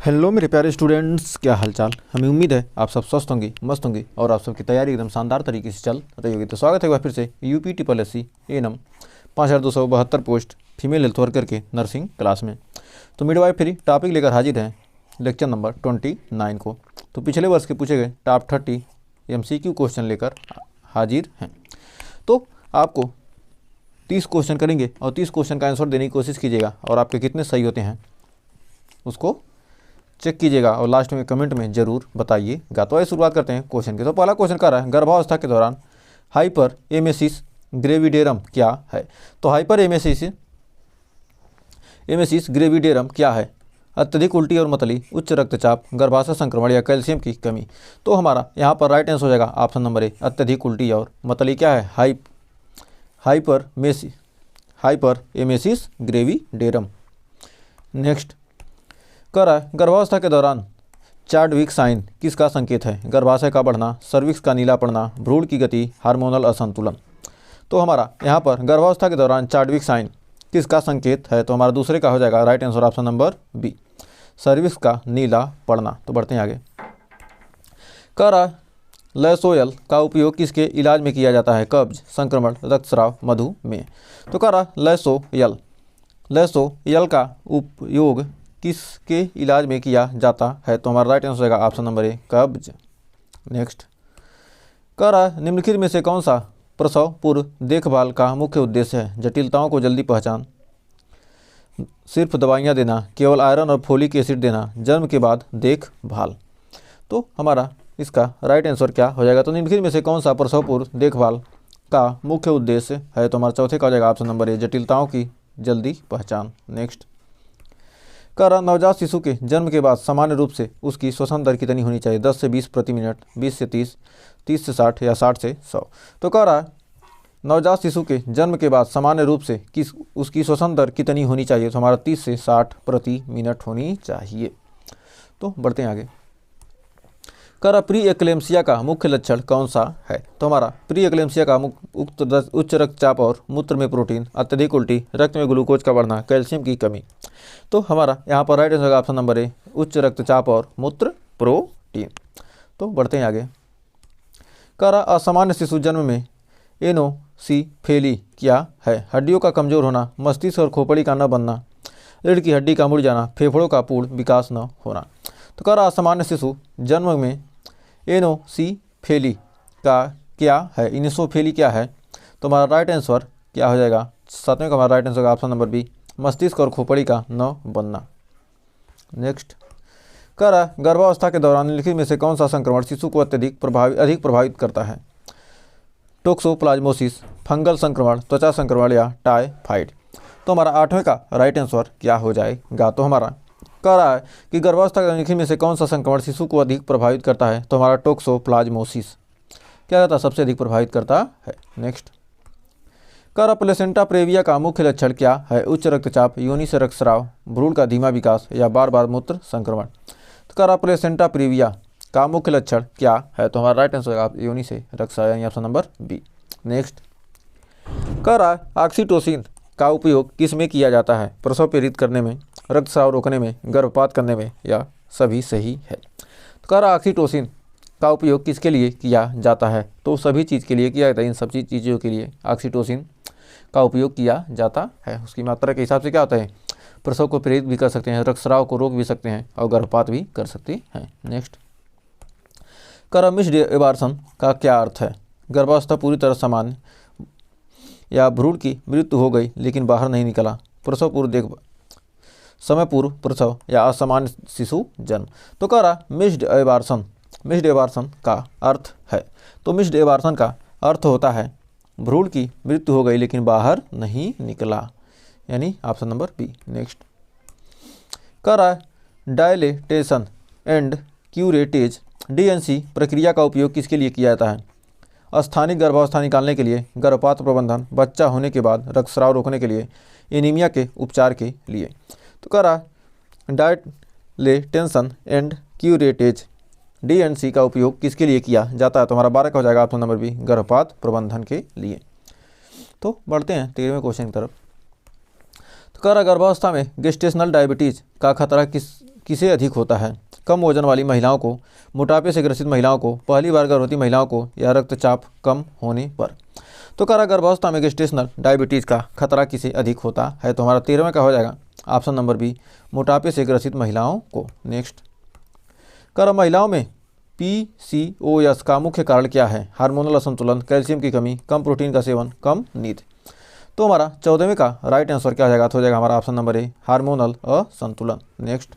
Hello मेरे प्यारे students, क्या हालचाल। हमें उम्मीद है आप सब स्वस्थ होंगे, मस्त होंगे और आप सबकी तैयारी एकदम शानदार तरीके से चल रही होगी। तो स्वागत है एक बार फिर से UP triple S C ANM 5272 post female health worker के नर्सिंग क्लास में। तो मिडवाइफरी टॉपिक लेकर हाजिर हैं लेक्चर नंबर 29 को। तो पिछले वर्ष के पूछे गए टॉप 30 MCQ क्वेश्चन लेकर हाजिर हैं। तो आपको 30 क्वेश्चन करेंगे और 30 क्वेश्चन का आंसर देने की कोशिश कीजिएगा और आपके कितने सही होते हैं उसको चेक कीजिएगा और लास्ट में कमेंट में जरूर बताइएगा। तो आइए शुरुआत करते हैं क्वेश्चन की। तो पहला क्वेश्चन कर रहा है, गर्भावस्था के दौरान हाइपर एमेसिस ग्रेविडेरम क्या है। तो हाइपर एमेसिस ग्रेविडेरम क्या है? अत्यधिक उल्टी और मतली, उच्च रक्तचाप, गर्भाशय संक्रमण या कैल्शियम की कमी। तो हमारा यहाँ पर राइट आंसर हो जाएगा ऑप्शन नंबर ए, अत्यधिक उल्टी और मतली। क्या है? Hyper emesis gravidarum. नेक्स्ट कर रहा है, गर्भावस्था के दौरान चार्डविक साइन किसका संकेत है? गर्भाशय का बढ़ना, सर्विक्स का नीला पड़ना, भ्रूण की गति, हार्मोनल असंतुलन। तो हमारा यहाँ पर गर्भावस्था के दौरान चार्डविक साइन किसका संकेत है? तो हमारा दूसरे का हो जाएगा right answer option number B, cervix का नीला पड़ना। तो बढ़ते हैं आगे। कह रहा है, लैसोयल का उपयोग किसके इलाज में किया जाता है? कब्ज, संक्रमण, रक्तस्राव, मधुमेह। तो कह रहा लैसोयल का उपयोग किसके इलाज में किया जाता है? तो हमारा राइट आंसर होगा ऑप्शन नंबर ए, कब्ज। नेक्स्ट कह रहा है, निम्नलिखित में से कौन सा प्रसव पूर्व देखभाल का मुख्य उद्देश्य है? जटिलताओं को जल्दी पहचान, सिर्फ दवाइयाँ देना, केवल आयरन और फोलिक एसिड देना, जन्म के बाद देखभाल। तो हमारा इसका राइट आंसर क्या हो जाएगा? तो निम्नलिखित में से कौन सा प्रसव पूर्व देखभाल का मुख्य उद्देश्य है? तो हमारा चौथे का हो जाएगा ऑप्शन नंबर ए, जटिलताओं की जल्दी पहचान। नेक्स्ट कह रहा, नवजात शिशु के जन्म के बाद सामान्य रूप से उसकी श्वसन दर कितनी होनी चाहिए? 10 से 20 प्रति मिनट, 20 से 30, 30 से 60 या 60 से 100। तो कह रहा है, नवजात शिशु के जन्म के बाद सामान्य रूप से उसकी श्वसन दर कितनी होनी चाहिए? तो हमारा 30 से 60 प्रति मिनट होनी चाहिए। तो बढ़ते हैं आगे। कह रहा, प्री एक्लेम्सिया का मुख्य लक्षण कौन सा है? तो हमारा प्री एक्लेम्सिया का उच्च रक्तचाप और मूत्र में प्रोटीन, अत्यधिक उल्टी, रक्त में ग्लूकोज का बढ़ना, कैल्शियम की कमी। तो हमारा यहाँ पर राइट आंसर होगा ऑप्शन नंबर ए, उच्च रक्तचाप और मूत्र प्रोटीन। तो बढ़ते हैं आगे। कह रहा, असामान्य शिशु जन्म में एनोसिफेली क्या है? हड्डियों का कमजोर होना, मस्तिष्क और खोपड़ी का न बनना, रीढ़ की हड्डी का मुड़ जाना, फेफड़ों का पूर्ण विकास न होना। तो कह रहा, असामान्य शिशु जन्म में एनोसिफेली का क्या है? इनोसिफेली क्या है? तो हमारा राइट आंसर क्या हो जाएगा? सातवें का हमारा राइट आंसर होगा ऑप्शन नंबर बी, मस्तिष्क और खोपड़ी का न बनना। नेक्स्ट कह रहा है, गर्भावस्था के दौरान निम्नलिखित में से कौन सा संक्रमण शिशु को अधिक प्रभावित करता है? टोक्सोप्लाज्मोसिस, फंगल संक्रमण, त्वचा संक्रमण या टाइफाइड। तो हमारा आठवें का राइट आंसर क्या हो जाएगा? तो हमारा कह रहा है कि गर्भावस्था के निम्नलिखित में से कौन सा संक्रमण शिशु को अधिक प्रभावित करता है? तो हमारा टोक्सोप्लाज्मोसिस क्या कहता है? सबसे अधिक प्रभावित करता है। नेक्स्ट कह रहा, प्लेसेंटा प्रेविया का मुख्य लक्षण क्या है? उच्च रक्तचाप, योनि से रक्तस्राव, भ्रूण का धीमा विकास या बार बार मूत्र संक्रमण। तो कह रहा, प्लेसेंटा प्रेविया का मुख्य लक्षण क्या है? तो हमारा राइट आंसर होगा योनि से रक्तस्राव यानी ऑप्शन नंबर बी। नेक्स्ट कह रहा है, ऑक्सीटोसिन का उपयोग किस में किया जाता है? प्रसव प्रेरित करने में, रक्तस्राव रोकने में, गर्भपात करने में या सभी सही है। तो कह रहा, ऑक्सीटोसिन का उपयोग किसके लिए किया जाता है? तो सभी चीज़ के लिए किया जाता है। इन सभी चीज़ों के लिए ऑक्सीटोसिन का उपयोग किया जाता है। उसकी मात्रा के हिसाब से क्या होता है? प्रसव को प्रेरित भी कर सकते हैं, रक्तस्राव को रोक भी सकते हैं और गर्भपात भी कर सकते हैं। नेक्स्ट कह रहा, मिस्ड एबार्सन का क्या अर्थ है? गर्भावस्था पूरी तरह सामान्य या भ्रूण की मृत्यु हो गई लेकिन बाहर नहीं निकला, प्रसव पूर्व देखभाल, समय पूर्व प्रसव या असामान्य शिशु जन्म। तो कह रहा, मिस्ड एबार्सन का अर्थ है। तो मिस्ड एबार्सन का अर्थ होता है भ्रूण की मृत्यु हो गई लेकिन बाहर नहीं निकला, यानी ऑप्शन नंबर बी। नेक्स्ट कह रहा है, डायलेटेशन एंड क्यूरेटेज DNC प्रक्रिया का उपयोग किसके लिए किया जाता है? स्थानिक गर्भावस्था निकालने के लिए, गर्भपात प्रबंधन, बच्चा होने के बाद रक्तस्राव रोकने के लिए, एनीमिया के उपचार के लिए। तो कह रहा, डायलेटेशन एंड क्यूरेटेज DNC का उपयोग किसके लिए किया जाता है? तो हमारा 12 का हो जाएगा ऑप्शन नंबर बी, गर्भपात प्रबंधन के लिए। तो बढ़ते हैं 13वें क्वेश्चन की तरफ। तो कह रहा, गर्भावस्था में गेस्टेशनल डायबिटीज का खतरा किसे अधिक होता है? कम वजन वाली महिलाओं को, मोटापे से ग्रसित महिलाओं को, पहली बार गर्भवती महिलाओं को, या रक्तचाप कम होने पर? तो कह रहा गर्भावस्था में गेस्टेशनल डायबिटीज़ का खतरा किसे अधिक होता है? तो हमारा 13वें का हो जाएगा ऑप्शन नंबर बी, मोटापे से ग्रसित महिलाओं को। नेक्स्ट कह रहा महिलाओं में PCOS का मुख्य कारण क्या है? हार्मोनल असंतुलन, कैल्शियम की कमी, कम प्रोटीन का सेवन, कम नींद। तो हमारा 14वें का राइट आंसर क्या हो जाएगा? तो हो जाएगा हमारा ऑप्शन नंबर ए, हार्मोनल असंतुलन। नेक्स्ट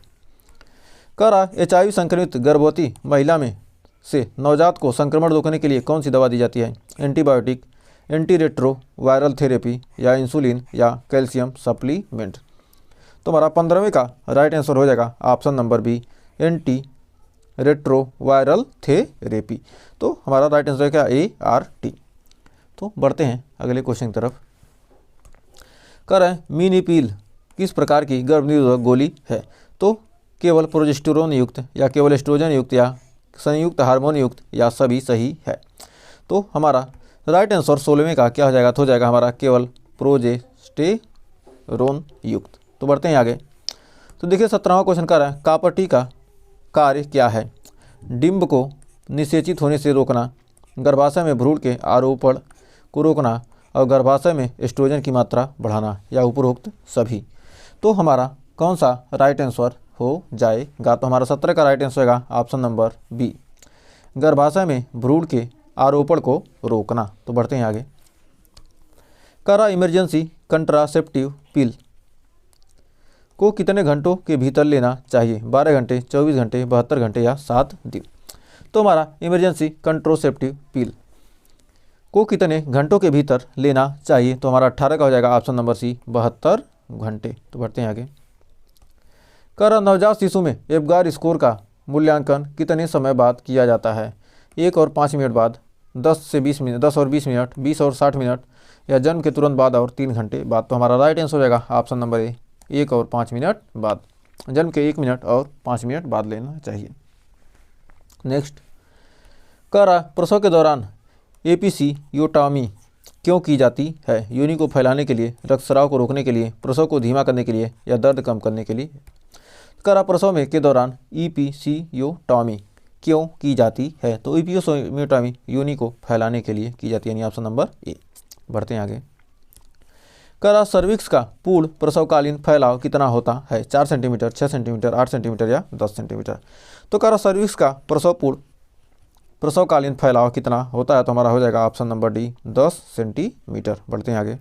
कह रहा HIV संक्रमित गर्भवती महिला में से नवजात को संक्रमण रोकने के लिए कौन सी दवा दी जाती है? Antibiotic, anti retro viral therapy, या इंसुलिन, या कैल्शियम सप्लीमेंट। तो हमारा 15वें का राइट आंसर हो जाएगा option number B, anti retro viral therapy. तो हमारा राइट आंसर है क्या? ART। तो बढ़ते हैं अगले क्वेश्चन की तरफ। कह रहे हैं मिनीपिल किस प्रकार की गर्भनिरोधक गोली है? तो केवल प्रोजेस्टेरोन युक्त, या केवल एस्ट्रोजन युक्त, या संयुक्त हार्मोन युक्त, या सभी सही है? तो हमारा राइट आंसर 16वें का क्या हो जाएगा? तो हो जाएगा हमारा केवल प्रोजेस्टेरोन युक्त। तो बढ़ते हैं आगे। तो देखिए 17वां क्वेश्चन कर रहा है कापटी का कार्य क्या है? डिंब को निषेचित होने से रोकना, गर्भाशय में भ्रूण के आरोपण को रोकना, और गर्भाशय में एस्ट्रोजन की मात्रा बढ़ाना, या उपरोक्त सभी। तो हमारा कौन सा राइट आंसर हो जाएगा? तो हमारा 17 का राइट आंसर होगा ऑप्शन नंबर बी, गर्भाशय में भ्रूण के आरोपण को रोकना। तो बढ़ते हैं आगे। कह रहा इमरजेंसी कंट्रासेप्टिव पिल को कितने घंटों के भीतर लेना चाहिए? 12 घंटे, 24 घंटे, 72 घंटे, या 7 दिन। तो हमारा इमरजेंसी कंट्रासेप्टिव पिल को कितने घंटों के भीतर लेना चाहिए? तो हमारा 18 का हो जाएगा ऑप्शन नंबर सी, 72 घंटे। तो बढ़ते हैं आगे। कह रहा नवजात शिशु में एब्गार स्कोर का मूल्यांकन कितने समय बाद किया जाता है? 1 और 5 मिनट बाद, 10 से 20 मिनट, 10 और 20 मिनट, 20 और 60 मिनट, या जन्म के तुरंत बाद और 3 घंटे बाद। तो हमारा राइट आंसर हो जाएगा ऑप्शन नंबर ए, 1 और 5 मिनट बाद, जन्म के 1 मिनट और 5 मिनट बाद लेना चाहिए। नेक्स्ट कह रहा प्रसव के दौरान एपिसियोटॉमी क्यों की जाती है? योनि को फैलाने के लिए, रक्तस्राव को रोकने के लिए, प्रसव को धीमा करने के लिए, या दर्द कम करने के लिए? कह रहा प्रसव में के दौरान एपिसियोटॉमी क्यों की जाती है? तो एपिसियोटॉमी योनि को फैलाने के लिए की जाती है, यानी ऑप्शन नंबर ए। बढ़ते हैं आगे। कह रहा सर्विक्स का पूर्ण प्रसवकालीन फैलाव कितना होता है? 4 सेंटीमीटर, 6 सेंटीमीटर, 8 सेंटीमीटर, या 10 सेंटीमीटर। तो कह रहा सर्विक्स का प्रसवकालीन फैलाव कितना होता है? तो हमारा हो जाएगा ऑप्शन नंबर डी, 10 सेंटीमीटर। बढ़ते हैं आगे।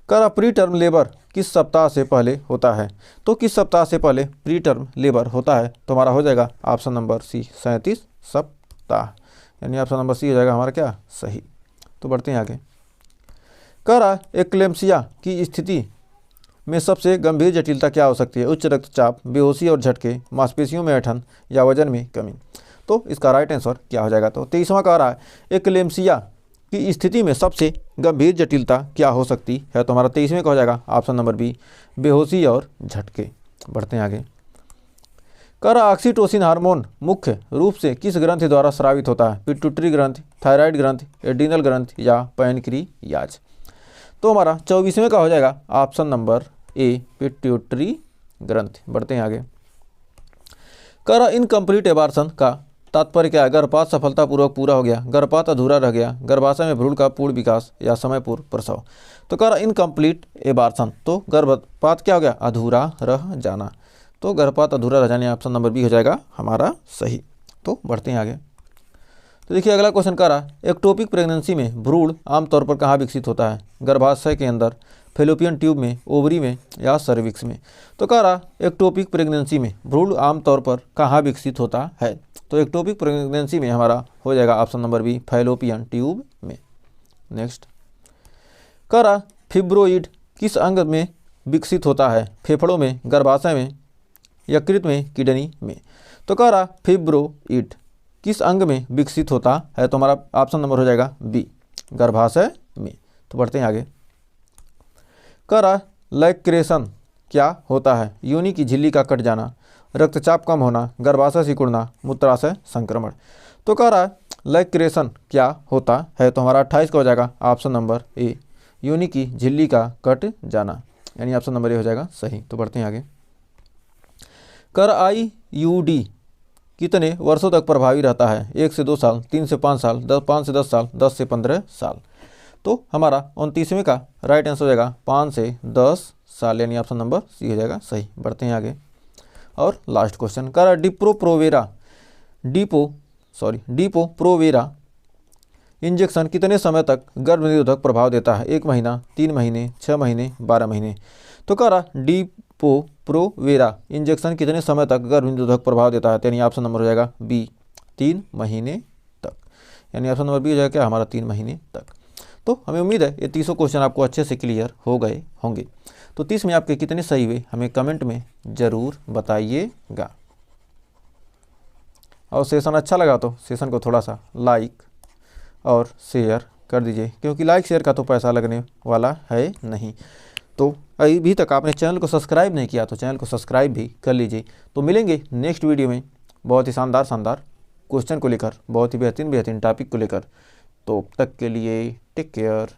कह रहा प्री टर्म लेबर किस सप्ताह से पहले होता है? तो किस सप्ताह से पहले प्री टर्म लेबर होता है? तो हमारा हो जाएगा ऑप्शन नंबर सी, 37 सप्ताह, यानी ऑप्शन नंबर सी हो जाएगा हमारा क्या? सही। तो बढ़ते हैं आगे। कह रहा एक्लेम्सिया की स्थिति में सबसे गंभीर जटिलता क्या हो सकती है? उच्च रक्तचाप, बेहोशी और झटके, मांसपेशियों में ऐंठन, या वजन में कमी। तो इसका राइट आंसर क्या हो जाएगा? तो 23वां कह रहा है एक्लेम्सिया की स्थिति में सबसे गंभीर जटिलता क्या हो सकती है? तो हमारा 23वें का हो जाएगा ऑप्शन नंबर बी, बेहोशी और झटके। बढ़ते हैं आगे। कह रहा ऑक्सीटोसिन हार्मोन मुख्य रूप से किस ग्रंथि द्वारा स्रावित होता है? पिट्यूटरी ग्रंथि, थायराइड ग्रंथि, एड्रिनल ग्रंथि, या पैनक्रियाज। तो हमारा 24वें का हो जाएगा ऑप्शन नंबर ए, पिट्यूटरी ग्रंथि। बढ़ते हैं आगे। कह रहा इनकम्प्लीट एबार्सन का तात्पर्य क्या है? गर्भपात सफलतापूर्वक पूरा हो गया, गर्भपात अधूरा रह गया, गर्भाशय में भ्रूण का पूर्ण विकास, या समय पूर्व प्रसव। तो कह रहा इनकम्प्लीट एबार्सन, तो गर्भपात क्या हो गया? अधूरा रह जाना। तो गर्भपात अधूरा रह जाने, ऑप्शन नंबर बी हो जाएगा हमारा सही। तो बढ़ते हैं आगे। तो देखिए अगला क्वेश्चन कह रहा एक्टोपिक प्रेगनेंसी में भ्रूण आमतौर पर कहाँ विकसित होता है? गर्भाशय के अंदर, फेलोपियन ट्यूब में, ओवरी में, या सर्विक्स में। तो कह रहा एक्टोपिक प्रेगनेंसी में भ्रूण आमतौर पर कहाँ विकसित होता है? तो एक्टोपिक प्रेगनेंसी में हमारा हो जाएगा option number B, fallopian tube में। नेक्स्ट कह रहा फिब्रोइड किस अंग में विकसित होता है? फेफड़ों में, गर्भाशय में, यकृत में, किडनी में। तो कह रहा फिब्रोइड किस अंग में विकसित होता है? तो हमारा ऑप्शन नंबर हो जाएगा बी, गर्भाशय में। तो बढ़ते हैं आगे। कह रहा लैक्रेशन क्या होता है? योनि की झिल्ली का कट जाना, रक्तचाप कम होना, गर्भाशय सिकुड़ना, मूत्राशय संक्रमण। तो कह रहा लैक्रेशन क्या होता है? तो हमारा 28 का हो जाएगा ऑप्शन नंबर ए, योनि की झिल्ली का कट जाना, यानी ऑप्शन नंबर ए हो जाएगा सही। तो बढ़ते हैं आगे। कर IUD कितने वर्षों तक प्रभावी रहता है? 1 से 2 साल, 3 से 5 साल, 5 से 10 साल, 10 से 15 साल। तो हमारा 29वें का राइट आंसर हो जाएगा 5 से 10 साल, यानी ऑप्शन नंबर सी हो जाएगा सही। बढ़ते हैं आगे और लास्ट क्वेश्चन। कर डिपो प्रोवेरा इंजेक्शन कितने समय तक गर्भ निरोधक प्रभाव देता है? 1 महीना, 3 महीने, 6 महीने, 12 महीने। तो कह रहा डिपो प्रोवेरा इंजेक्शन कितने समय तक गर्भ निरोधक प्रभाव देता है? यानी ऑप्शन नंबर हो जाएगा बी, 3 महीने तक। यानी ऑप्शन नंबर बी हो जाएगा क्या हमारा, 3 महीने तक। तो हमें उम्मीद है ये 30 क्वेश्चन आपको अच्छे से क्लियर हो गए होंगे। तो 30 में आपके कितने सही हुए हमें कमेंट में ज़रूर बताइएगा। और सेशन अच्छा लगा तो सेशन को थोड़ा सा लाइक और शेयर कर दीजिए, क्योंकि लाइक शेयर का तो पैसा लगने वाला है नहीं। तो अभी तक आपने चैनल को सब्सक्राइब नहीं किया तो चैनल को सब्सक्राइब भी कर लीजिए। तो मिलेंगे नेक्स्ट वीडियो में बहुत ही शानदार क्वेश्चन को लेकर, बहुत ही बेहतरीन टॉपिक को लेकर। तो तक के लिए टेक केयर।